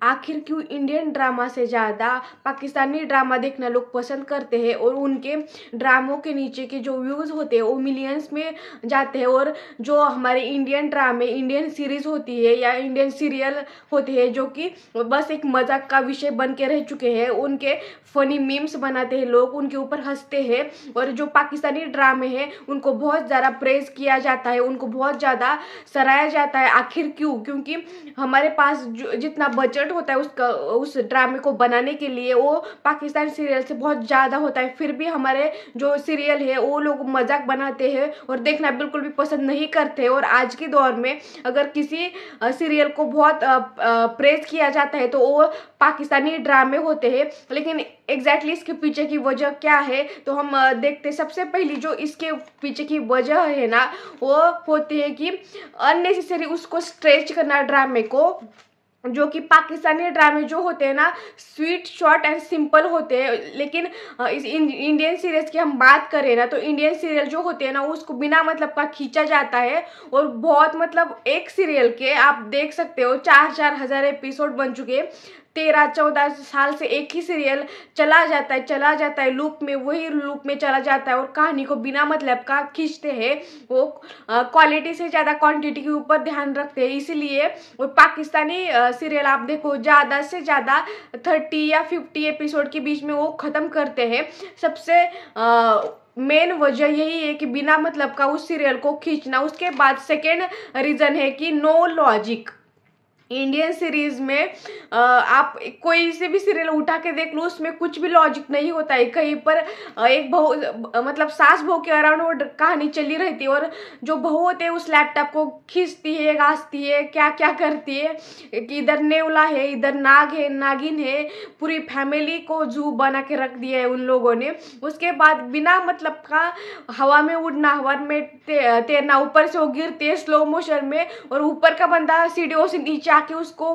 आखिर क्यों Indian drama से ज़्यादा पाकिस्तानी ड्रामा देखना लोग पसंद करते हैं, और उनके ड्रामों के नीचे के जो व्यूज़ होते हैं वो मिलियंस में जाते हैं। और जो हमारे इंडियन ड्रामे, इंडियन सीरीज़ होती है या इंडियन सीरियल होते हैं जो कि बस एक मजाक का विषय बन के रह चुके हैं, उनके फनी मीम्स बनाते हैं लोग, उनके ऊपर हंसते हैं। और जो पाकिस्तानी ड्रामे हैं उनको बहुत ज़्यादा प्रेज़ किया जाता है, उनको बहुत ज़्यादा सराहा जाता है। आखिर क्यों? क्योंकि हमारे पास जितना बजट होता है उसका, उस ड्रामे को बनाने के लिए, वो पाकिस्तानी सीरियल से बहुत ज़्यादा होता है। फिर भी हमारे जो सीरियल है वो लोग मजाक बनाते हैं और देखना बिल्कुल भी पसंद नहीं करते। और आज के दौर में अगर किसी सीरियल को बहुत प्रेज़ किया जाता है तो वो पाकिस्तानी ड्रामे होते हैं। लेकिन एग्जैक्टली इसके पीछे की वजह क्या है तो हम देखते, सबसे पहली जो इसके पीछे की वजह है ना वो होती है कि अननेसेसरी उसको स्ट्रेच करना ड्रामे को। जो कि पाकिस्तानी ड्रामे जो होते हैं ना स्वीट, शॉर्ट एंड सिंपल होते हैं। लेकिन इस इंडियन सीरीज की हम बात करें ना तो इंडियन सीरियल जो होते हैं ना उसको बिना मतलब का खींचा जाता है। और बहुत मतलब एक सीरियल के आप देख सकते हो 4-4 हज़ार एपिसोड बन चुके हैं। 13-14 साल से एक ही सीरियल चला जाता है लूप में, वही लूप में चला जाता है और कहानी को बिना मतलब का खींचते हैं। वो क्वालिटी से ज़्यादा क्वांटिटी के ऊपर ध्यान रखते हैं। इसीलिए वो पाकिस्तानी सीरियल आप देखो ज़्यादा से ज़्यादा 30 या 50 एपिसोड के बीच में वो ख़त्म करते हैं। सबसे मेन वजह यही है कि बिना मतलब का उस सीरियल को खींचना। उसके बाद सेकेंड रीज़न है कि नो लॉजिक। इंडियन सीरीज में आप कोई से भी सीरियल उठा के देख लो उसमें कुछ भी लॉजिक नहीं होता है। कहीं पर एक बहू मतलब सास बहू के अराउंड वो कहानी चली रहती है और जो बहू होते हैं उस लैपटॉप को खींचती है, घासती है, क्या क्या करती है कि इधर नेवला है, इधर नाग है, नागिन है, पूरी फैमिली को जू बना के रख दिया है उन लोगों ने। उसके बाद बिना मतलब का हवा में उड़ना, हवा में तैरना, ऊपर से वो गिरते हैं स्लो मोशन में और ऊपर का बंदा सीढ़ियों से नीचे आके उसको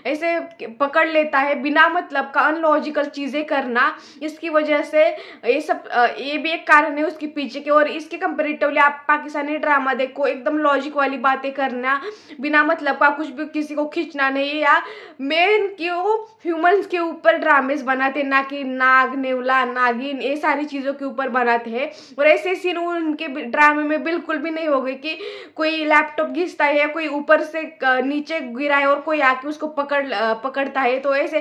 ऐसे पकड़ लेता है। बिना मतलब का अनलॉजिकल चीजें करना, इसकी वजह से ये सब ये भी एक कारण है उसके पीछे के। और इसके कंपेरेटिवली आप पाकिस्तानी ड्रामा देखो, एकदम लॉजिक वाली बातें करना, बिना मतलब का कुछ भी किसी को खींचना नहीं, या मेन कि वो ह्यूमंस के ऊपर ड्रामेस बनाते, ना कि नाग, नेवला, नागिन, ये सारी चीज़ों के ऊपर बनाते हैं। और ऐसे सीन उनके ड्रामे में बिल्कुल भी नहीं होंगे कि कोई लैपटॉप घिसता है, कोई ऊपर से नीचे गिरा है और कोई आके उसको पकड़ता है। तो ऐसे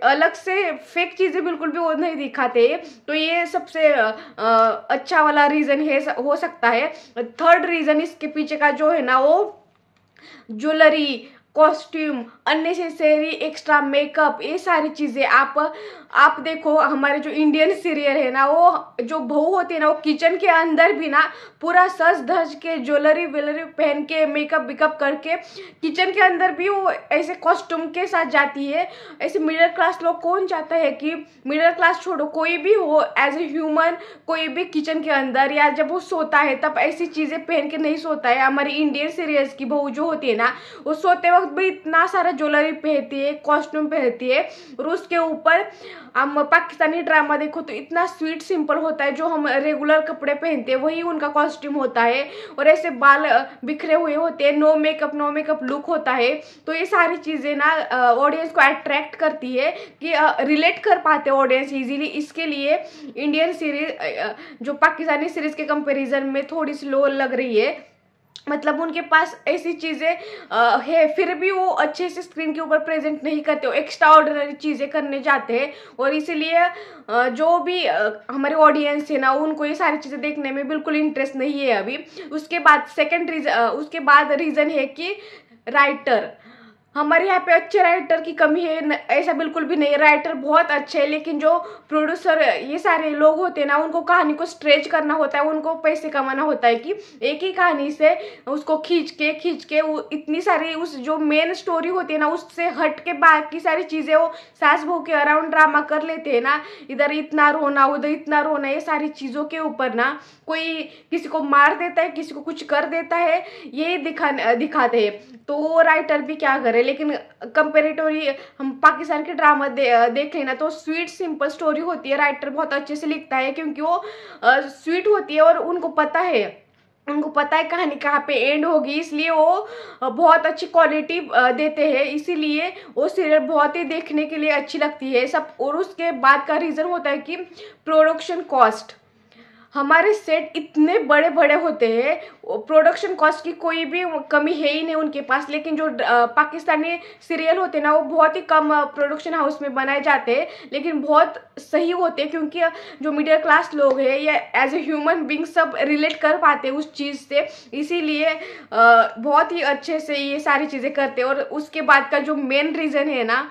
अलग से फेक चीज़ें बिल्कुल भी वो नहीं दिखाते। तो ये सबसे अच्छा वाला रीज़न है, हो सकता है। थर्ड रीज़न इसके पीछे का जो है ना वो jewellery, costume, unnecessary extra makeup, ये सारी चीज़ें आप देखो हमारे जो इंडियन सीरियल है ना वो जो बहू होती है ना वो किचन के अंदर भी ना पूरा सज धज के ज्वेलरी वेलरी पहन के मेकअप वेकअप करके किचन के अंदर भी वो ऐसे कॉस्ट्यूम के साथ जाती है। ऐसे मिडिल क्लास लोग कौन चाहता है कि मिडिल क्लास छोड़ो कोई भी हो, एज ए ह्यूमन कोई भी किचन के अंदर या जब वो सोता है तब ऐसी चीज़ें पहन के नहीं सोता है। हमारी इंडियन सीरियल्स की बहू जो होती है ना वो सोते वक्त भी इतना सारा ज्वेलरी पहनती है, कॉस्ट्यूम पहनती है। और उसके ऊपर हम पाकिस्तानी ड्रामा देखो तो इतना स्वीट सिंपल होता है, जो हम रेगुलर कपड़े पहनते हैं वही उनका कॉस्ट्यूम होता है। और ऐसे बाल बिखरे हुए होते हैं, नो मेकअप लुक होता है। तो ये सारी चीज़ें ना ऑडियंस को अट्रैक्ट करती है कि रिलेट कर पाते हैं ऑडियंस इजीली। इसके लिए इंडियन सीरीज जो पाकिस्तानी सीरीज के कंपैरिजन में थोड़ी स्लो लग रही है। मतलब उनके पास ऐसी चीज़ें है फिर भी वो अच्छे से स्क्रीन के ऊपर प्रेजेंट नहीं करते, वो एक्स्ट्रा ऑर्डिनरी चीज़ें करने जाते हैं। और इसीलिए जो भी हमारे ऑडियंस है ना उनको ये सारी चीज़ें देखने में बिल्कुल इंटरेस्ट नहीं है अभी। उसके बाद रीज़न है कि राइटर, हमारे यहाँ पे अच्छे राइटर की कमी है ऐसा बिल्कुल भी नहीं, राइटर बहुत अच्छे हैं। लेकिन जो प्रोड्यूसर ये सारे लोग होते हैं ना उनको कहानी को स्ट्रेच करना होता है, उनको पैसे कमाना होता है कि एक ही कहानी से उसको खींच के वो इतनी सारी उस जो मेन स्टोरी होती है ना उससे हट के बाकी सारी चीज़ें वो सास बहू के अराउंड ड्रामा कर लेते हैं ना, इधर इतना रोना उधर इतना रोना, ये सारी चीज़ों के ऊपर ना कोई किसी को मार देता है, किसी को कुछ कर देता है, ये दिखाते हैं। तो वो राइटर भी क्या करे। लेकिन कंपेरेटिवली हम पाकिस्तान के ड्रामा देख लेना तो स्वीट सिंपल स्टोरी होती है, राइटर बहुत अच्छे से लिखता है क्योंकि वो स्वीट होती है और उनको पता है उनको पता है कहानी कहाँ पे एंड होगी, इसलिए वो बहुत अच्छी क्वालिटी देते हैं, इसीलिए वो सीरियल बहुत ही देखने के लिए अच्छी लगती है सब। और उसके बाद का रीज़न होता है कि प्रोडक्शन कॉस्ट। हमारे सेट इतने बड़े बड़े होते हैं, प्रोडक्शन कॉस्ट की कोई भी कमी है ही नहीं उनके पास। लेकिन जो पाकिस्तानी सीरियल होते हैं ना, वो बहुत ही कम प्रोडक्शन हाउस में बनाए जाते हैं, लेकिन बहुत सही होते हैं, क्योंकि जो मिडिल क्लास लोग हैं या एज ए ह्यूमन बींग सब रिलेट कर पाते हैं उस चीज़ से, इसीलिए बहुत ही अच्छे से ये सारी चीज़ें करते हैं। और उसके बाद का जो मेन रीज़न है ना,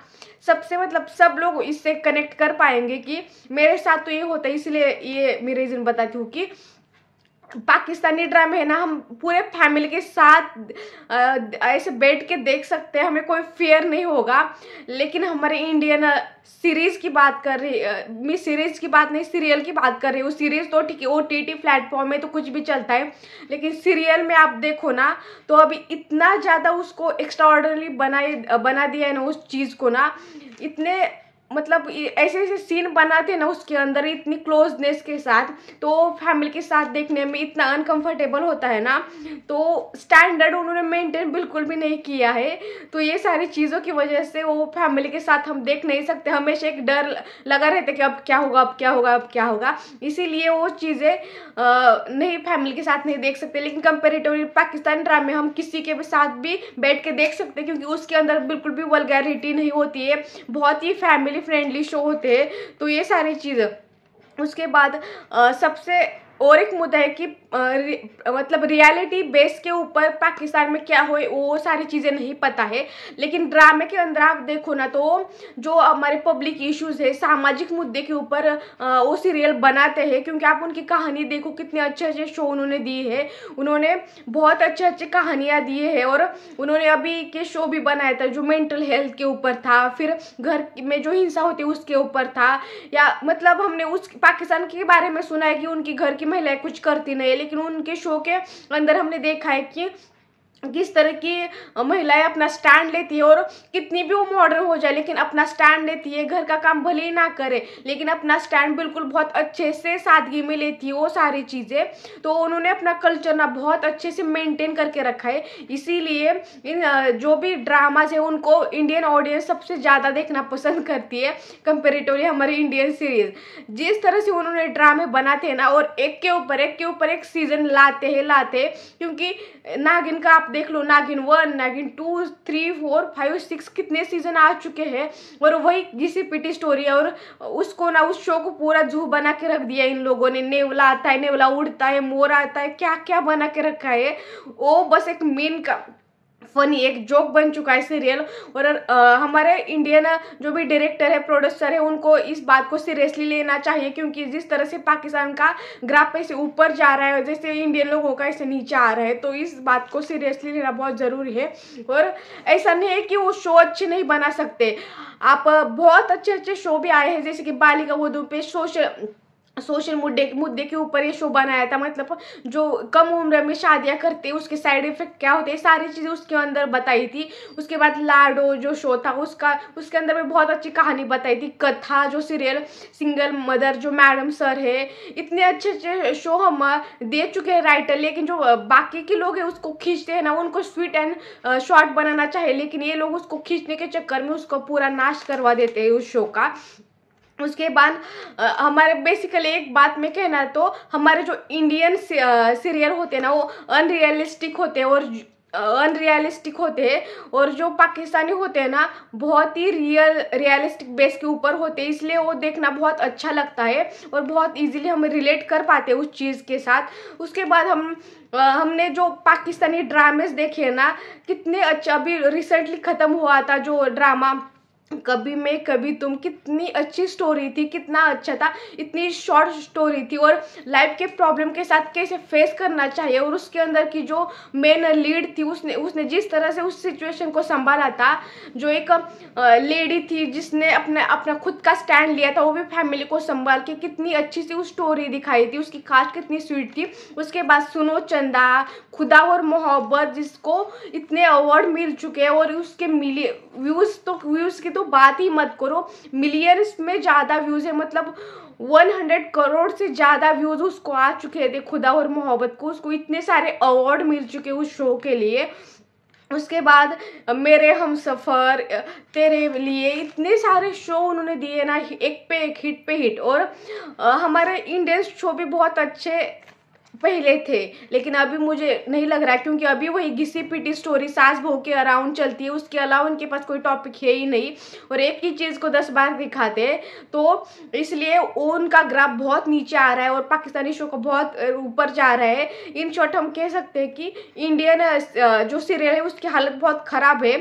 सबसे मतलब सब लोग इससे कनेक्ट कर पाएंगे कि मेरे साथ तो ये होता है, इसलिए ये मैं रीज़न बताती हूँ कि पाकिस्तानी ड्रामे है ना, हम पूरे फैमिली के साथ ऐसे बैठ के देख सकते हैं, हमें कोई फियर नहीं होगा। लेकिन हमारे इंडियन सीरीज़ की बात कर रही, मैं सीरीज़ की बात नहीं, सीरियल की बात कर रही हूँ। सीरीज़ तो ठीक है, OTT प्लेटफॉर्म में तो कुछ भी चलता है, लेकिन सीरियल में आप देखो ना, तो अभी इतना ज़्यादा उसको एक्स्ट्रा ऑर्डिनरी बना दिया है ना उस चीज़ को ना, इतने मतलब ऐसे ऐसे सीन बनाते हैं ना उसके अंदर इतनी क्लोजनेस के साथ, तो फैमिली के साथ देखने में इतना अनकंफर्टेबल होता है ना। तो स्टैंडर्ड उन्होंने मेंटेन बिल्कुल भी नहीं किया है, तो ये सारी चीज़ों की वजह से वो फैमिली के साथ हम देख नहीं सकते, हमेशा एक डर लगा रहता है कि अब क्या होगा, अब क्या होगा, अब क्या होगा, इसीलिए वो चीज़ें नहीं, फैमिली के साथ नहीं देख सकते। लेकिन कंपेरेटिवली पाकिस्तानी ड्रामे हम किसी के साथ भी बैठ के देख सकते हैं, क्योंकि उसके अंदर बिल्कुल भी वल्गैरिटी नहीं होती है, बहुत ही फैमिली फ्रेंडली शो होते हैं। तो ये सारी चीज़। उसके बाद सबसे और एक मुद्दा है कि मतलब रियलिटी बेस के ऊपर पाकिस्तान में क्या हो वो सारी चीज़ें नहीं पता है, लेकिन ड्रामे के अंदर आप देखो ना, तो जो हमारे पब्लिक इश्यूज है, सामाजिक मुद्दे के ऊपर वो सीरियल बनाते हैं। क्योंकि आप उनकी कहानी देखो, कितने अच्छे अच्छे शो उन्होंने दिए हैं, उन्होंने बहुत अच्छे अच्छे कहानियाँ दिए हैं। और उन्होंने अभी के शो भी बनाया था जो मेंटल हेल्थ के ऊपर था, फिर घर में जो हिंसा होती है उसके ऊपर था, या मतलब हमने उस पाकिस्तान के बारे में सुना है कि उनकी घर की महिलाएं कुछ करती नहीं है, लेकिन उनके शो के अंदर हमने देखा है कि किस तरह की महिलाएं अपना स्टैंड लेती है, और कितनी भी वो मॉडर्न हो जाए लेकिन अपना स्टैंड लेती है, घर का काम भले ही ना करे लेकिन अपना स्टैंड बिल्कुल बहुत अच्छे से सादगी में लेती है वो सारी चीज़ें। तो उन्होंने अपना कल्चर ना बहुत अच्छे से मेंटेन करके रखा है, इसीलिए इन जो भी ड्रामाज है उनको इंडियन ऑडियंस सबसे ज़्यादा देखना पसंद करती है कंपेरेटिवली हमारे इंडियन सीरीज। जिस तरह से उन्होंने ड्रामे बनाते हैं ना, और एक के ऊपर एक सीजन लाते हैं, क्योंकि नागिन का आप देख लो, नागिन 1, नागिन 2, 3, 4, 5, 6 कितने सीजन आ चुके हैं, और वही घिसी-पिटी स्टोरी है। और उसको ना, उस शो को पूरा जू बना के रख दिया इन लोगों ने। नेवला आता है, नेवला उड़ता है, मोर आता है, क्या क्या बना के रखा है। वो बस एक मेन का फनी एक जोक बन चुका है सीरियल। और हमारे इंडियन जो भी डायरेक्टर है, प्रोड्यूसर है, उनको इस बात को सीरियसली लेना चाहिए, क्योंकि जिस तरह से पाकिस्तान का ग्राफ ऐसे ऊपर जा रहा है, जैसे इंडियन लोगों का ऐसे नीचे आ रहा है, तो इस बात को सीरियसली लेना बहुत ज़रूरी है। और ऐसा नहीं है कि वो शो अच्छे नहीं बना सकते, आप बहुत अच्छे अच्छे शो भी आए हैं, जैसे कि बालिका वधू पे सोशल मुद्दे के ऊपर ये शो बनाया था, मतलब जो कम उम्र में शादियां करते हैं उसके साइड इफेक्ट क्या होते हैं, सारी चीज़ें उसके अंदर बताई थी। उसके बाद लाडो जो शो था उसके अंदर में बहुत अच्छी कहानी बताई थी। कथा जो सीरियल, सिंगल मदर जो मैडम सर है, इतने अच्छे अच्छे शो हम दे चुके हैं राइटर, लेकिन जो बाकी के लोग हैं उसको खींचते हैं ना, उनको स्वीट एंड शॉर्ट बनाना चाहिए, लेकिन ये लोग उसको खींचने के चक्कर में उसको पूरा नाश करवा देते हैं उस शो का। उसके बाद हमारे बेसिकली एक बात में कहना है, तो हमारे जो इंडियन सीरियल होते हैं ना, वो अनरियलिस्टिक होते हैं, और जो पाकिस्तानी होते हैं ना, बहुत ही रियलिस्टिक बेस के ऊपर होते हैं, इसलिए वो देखना बहुत अच्छा लगता है और बहुत इजीली हम रिलेट कर पाते हैं उस चीज़ के साथ। उसके बाद हमने जो पाकिस्तानी ड्रामेस देखे ना, कितने अच्छे, अभी रिसेंटली ख़त्म हुआ था जो ड्रामा कभी मैं कभी तुम, कितनी अच्छी स्टोरी थी, कितना अच्छा था, इतनी शॉर्ट स्टोरी थी, और लाइफ के प्रॉब्लम के साथ कैसे फेस करना चाहिए, और उसके अंदर की जो मेन लीड थी उसने जिस तरह से उस सिचुएशन को संभाला था, जो एक लेडी थी जिसने अपना खुद का स्टैंड लिया था, वो भी फैमिली को संभाल के, कितनी अच्छी सी उस स्टोरी दिखाई थी, उसकी कास्ट कितनी स्वीट थी। उसके बाद सुनो चंदा, खुदा और मोहब्बत, जिसको इतने अवार्ड मिल चुके हैं, और उसके मिले व्यूज़, तो व्यूज़ तो बात ही मत करो, मिलियंस में ज़्यादा व्यूज़ है, मतलब 100 करोड़ से ज़्यादा व्यूज़ उसको आ चुके थे। खुदा और मोहब्बत को उसको इतने सारे अवार्ड मिल चुके उस शो के लिए। उसके बाद मेरे हमसफ़र, तेरे लिए, इतने सारे शो उन्होंने दिए ना, एक पे एक, हिट पे हिट। और हमारे इंडियन शो भी बहुत अच्छे पहले थे, लेकिन अभी मुझे नहीं लग रहा, क्योंकि अभी वही घिसी पिटी स्टोरी सास बहू के अराउंड चलती है, उसके अलावा उनके पास कोई टॉपिक है ही नहीं, और एक ही चीज़ को 10 बार दिखाते हैं, तो इसलिए उनका ग्राफ बहुत नीचे आ रहा है और पाकिस्तानी शो का बहुत ऊपर जा रहा है। इन शॉर्ट हम कह सकते हैं कि इंडियन जो सीरियल है उसकी हालत बहुत ख़राब है।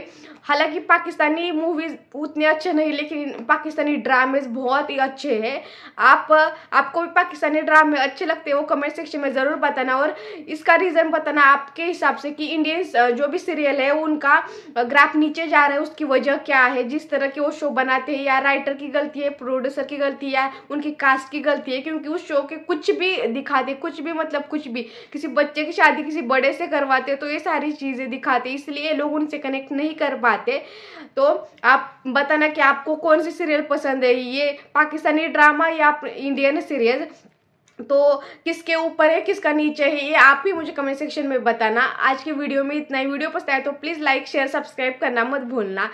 हालांकि पाकिस्तानी मूवीज़ उतने अच्छे नहीं, लेकिन पाकिस्तानी ड्रामेज बहुत ही अच्छे हैं। आपको भी पाकिस्तानी ड्रामे अच्छे लगते हैं वो कमेंट सेक्शन में ज़रूर बताना, और इसका रीज़न बताना आपके हिसाब से कि इंडियंस जो भी सीरियल है उनका ग्राफ नीचे जा रहा है, उसकी वजह क्या है। जिस तरह के वो शो बनाते हैं, या राइटर की गलती है, प्रोड्यूसर की गलती है, या उनकी कास्ट की गलती है, क्योंकि उस शो के कुछ भी दिखाते, कुछ भी मतलब कुछ भी, किसी बच्चे की शादी किसी बड़े से करवाते, तो ये सारी चीज़ें दिखाते, इसलिए लोग उनसे कनेक्ट नहीं कर पाते। तो आप बताना कि आपको कौन सी सीरियल पसंद है, ये पाकिस्तानी ड्रामा या इंडियन सीरियल, तो किसके ऊपर है किसका नीचे है, ये आप भी मुझे कमेंट सेक्शन में बताना। आज के वीडियो में इतना ही। वीडियो पसंद आए तो प्लीज़ लाइक शेयर सब्सक्राइब करना मत भूलना।